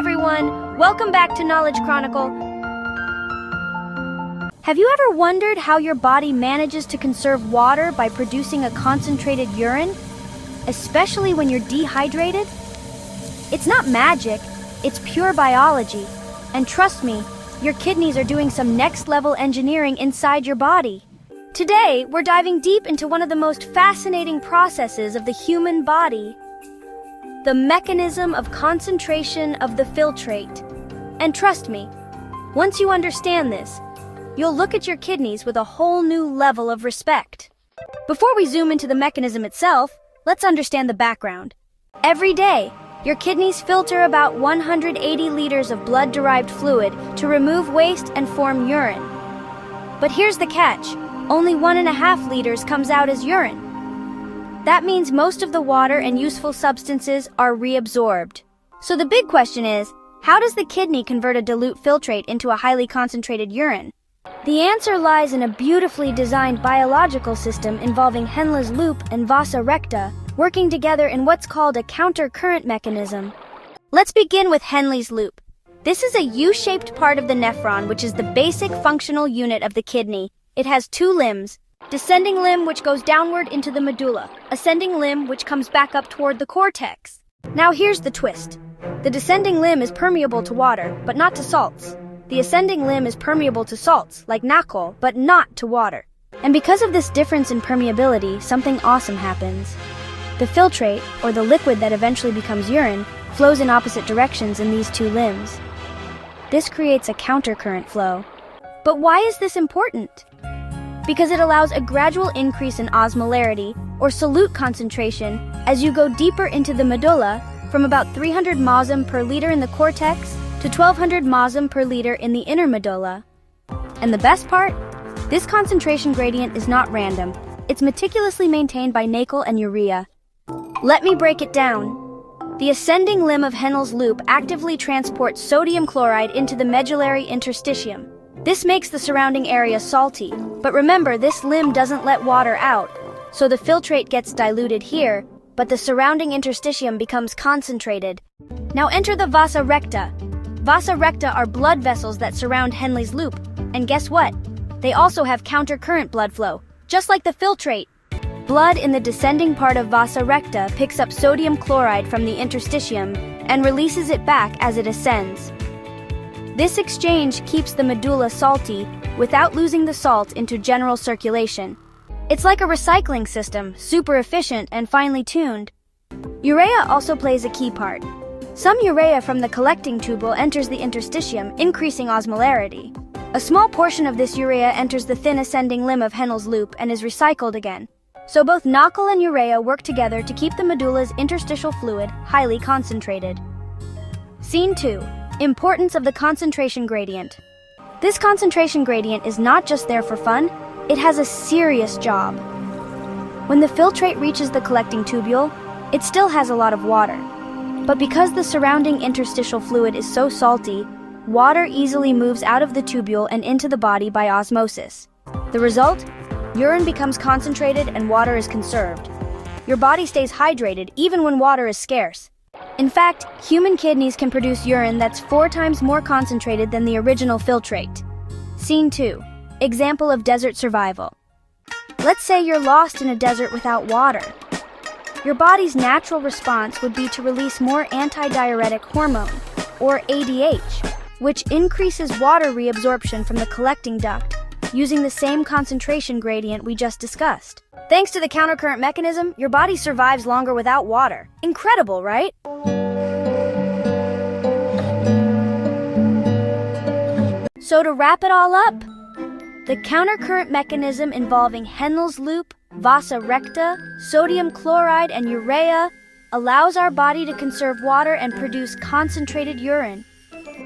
everyone! Welcome back to Knowledge Chronicle. Have you ever wondered how your body manages to conserve water by producing a concentrated urine? Especially when you're dehydrated? It's not magic, it's pure biology. And trust me, your kidneys are doing some next-level engineering inside your body. Today, we're diving deep into one of the most fascinating processes of the human body, the mechanism of concentration of the filtrate. And trust me, once you understand this, you'll look at your kidneys with a whole new level of respect. Before we zoom into the mechanism itself, let's understand the background. Every day, your kidneys filter about 180 liters of blood-derived fluid to remove waste and form urine. But here's the catch. Only 1.5 liters comes out as urine. That means most of the water and useful substances are reabsorbed. So the big question is, how does the kidney convert a dilute filtrate into a highly concentrated urine? The answer lies in a beautifully designed biological system involving Henle's loop and Vasa recta, working together in what's called a counter-current mechanism. Let's begin with Henle's loop. This is a U-shaped part of the nephron, which is the basic functional unit of the kidney. It has two limbs. Descending limb which goes downward into the medulla, ascending limb which comes back up toward the cortex. Now here's the twist. The descending limb is permeable to water, but not to salts. The ascending limb is permeable to salts, like nacol, but not to water. And because of this difference in permeability, something awesome happens. The filtrate, or the liquid that eventually becomes urine, flows in opposite directions in these two limbs. This creates a countercurrent flow. But why is this important? Because it allows a gradual increase in osmolarity, or solute concentration, as you go deeper into the medulla, from about 300 mosm per liter in the cortex to 1200 mosm per liter in the inner medulla. And the best part? This concentration gradient is not random. It's meticulously maintained by nacol and urea. Let me break it down. The ascending limb of Henle's loop actively transports sodium chloride into the medullary interstitium. This makes the surrounding area salty, but remember, this limb doesn't let water out, so the filtrate gets diluted here, but the surrounding interstitium becomes concentrated. Now enter the Vasa recta. Vasa recta are blood vessels that surround Henle's loop, and guess what? They also have countercurrent blood flow, just like the filtrate. Blood in the descending part of Vasa recta picks up sodium chloride from the interstitium and releases it back as it ascends. This exchange keeps the medulla salty without losing the salt into general circulation. It's like a recycling system, super efficient and finely tuned. Urea also plays a key part. Some urea from the collecting tubule enters the interstitium, increasing osmolarity. A small portion of this urea enters the thin ascending limb of Henle's loop and is recycled again. So both nacol and urea work together to keep the medulla's interstitial fluid highly concentrated. Scene 2. Importance of the concentration gradient. This concentration gradient is not just there for fun, it has a serious job. When the filtrate reaches the collecting tubule, it still has a lot of water. But because the surrounding interstitial fluid is so salty, water easily moves out of the tubule and into the body by osmosis. The result? Urine becomes concentrated and water is conserved. Your body stays hydrated even when water is scarce. In fact, human kidneys can produce urine that's 4 times more concentrated than the original filtrate. Scene 2. Example of desert survival. Let's say you're lost in a desert without water. Your body's natural response would be to release more antidiuretic hormone, or ADH, which increases water reabsorption from the collecting duct, using the same concentration gradient we just discussed. Thanks to the countercurrent mechanism, your body survives longer without water. Incredible, right? So to wrap it all up, the countercurrent mechanism involving Henle's loop, Vasa recta, sodium chloride, and urea allows our body to conserve water and produce concentrated urine.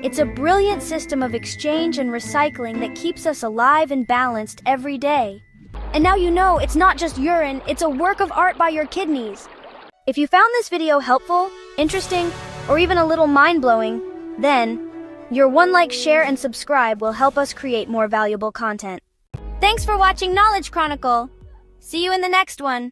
It's a brilliant system of exchange and recycling that keeps us alive and balanced every day. And now you know it's not just urine, it's a work of art by your kidneys. If you found this video helpful, interesting, or even a little mind-blowing, then your one like, share, and subscribe will help us create more valuable content. Thanks for watching Knowledge Chronicle. See you in the next one.